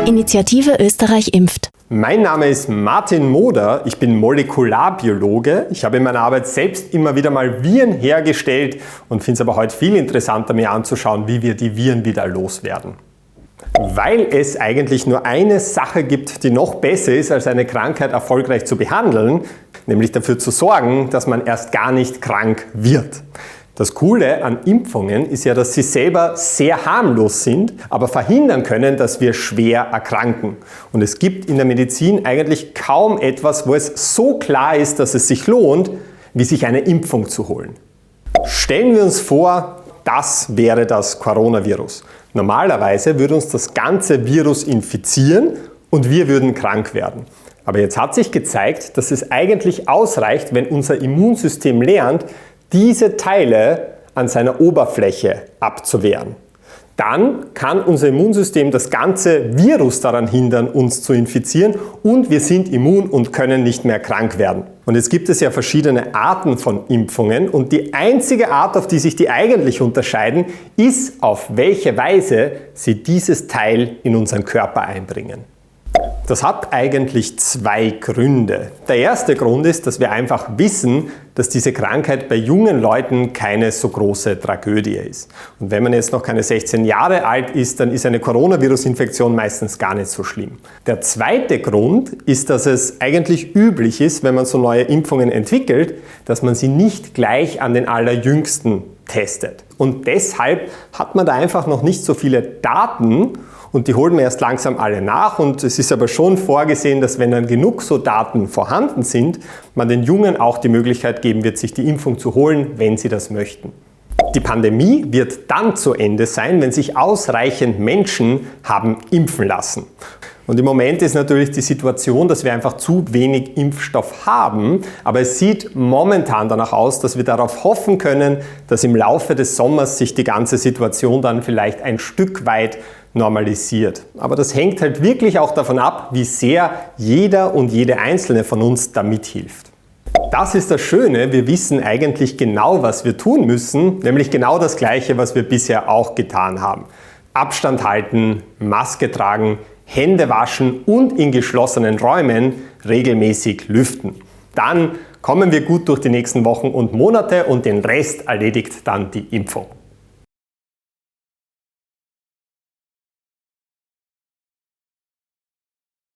Initiative Österreich impft. Mein Name ist Martin Moder, ich bin Molekularbiologe. Ich habe in meiner Arbeit selbst immer wieder mal Viren hergestellt und finde es aber heute viel interessanter, mir anzuschauen, wie wir die Viren wieder loswerden. Weil es eigentlich nur eine Sache gibt, die noch besser ist, als eine Krankheit erfolgreich zu behandeln, nämlich dafür zu sorgen, dass man erst gar nicht krank wird. Das Coole an Impfungen ist ja, dass sie selber sehr harmlos sind, aber verhindern können, dass wir schwer erkranken. Und es gibt in der Medizin eigentlich kaum etwas, wo es so klar ist, dass es sich lohnt, wie sich eine Impfung zu holen. Stellen wir uns vor, das wäre das Coronavirus. Normalerweise würde uns das ganze Virus infizieren und wir würden krank werden. Aber jetzt hat sich gezeigt, dass es eigentlich ausreicht, wenn unser Immunsystem lernt, diese Teile an seiner Oberfläche abzuwehren. Dann kann unser Immunsystem das ganze Virus daran hindern, uns zu infizieren und wir sind immun und können nicht mehr krank werden. Und jetzt gibt es ja verschiedene Arten von Impfungen und die einzige Art, auf die sich die eigentlich unterscheiden, ist, auf welche Weise sie dieses Teil in unseren Körper einbringen. Das hat eigentlich zwei Gründe. Der erste Grund ist, dass wir einfach wissen, dass diese Krankheit bei jungen Leuten keine so große Tragödie ist. Und wenn man jetzt noch keine 16 Jahre alt ist, dann ist eine Coronavirus-Infektion meistens gar nicht so schlimm. Der zweite Grund ist, dass es eigentlich üblich ist, wenn man so neue Impfungen entwickelt, dass man sie nicht gleich an den Allerjüngsten testet. Und deshalb hat man da einfach noch nicht so viele Daten, und die holen wir erst langsam alle nach und es ist aber schon vorgesehen, dass wenn dann genug so Daten vorhanden sind, man den Jungen auch die Möglichkeit geben wird, sich die Impfung zu holen, wenn sie das möchten. Die Pandemie wird dann zu Ende sein, wenn sich ausreichend Menschen haben impfen lassen. Und im Moment ist natürlich die Situation, dass wir einfach zu wenig Impfstoff haben, aber es sieht momentan danach aus, dass wir darauf hoffen können, dass im Laufe des Sommers sich die ganze Situation dann vielleicht ein Stück weit normalisiert. Aber das hängt halt wirklich auch davon ab, wie sehr jeder und jede einzelne von uns da mithilft. Das ist das Schöne, wir wissen eigentlich genau, was wir tun müssen, nämlich genau das Gleiche, was wir bisher auch getan haben. Abstand halten, Maske tragen, Hände waschen und in geschlossenen Räumen regelmäßig lüften. Dann kommen wir gut durch die nächsten Wochen und Monate und den Rest erledigt dann die Impfung.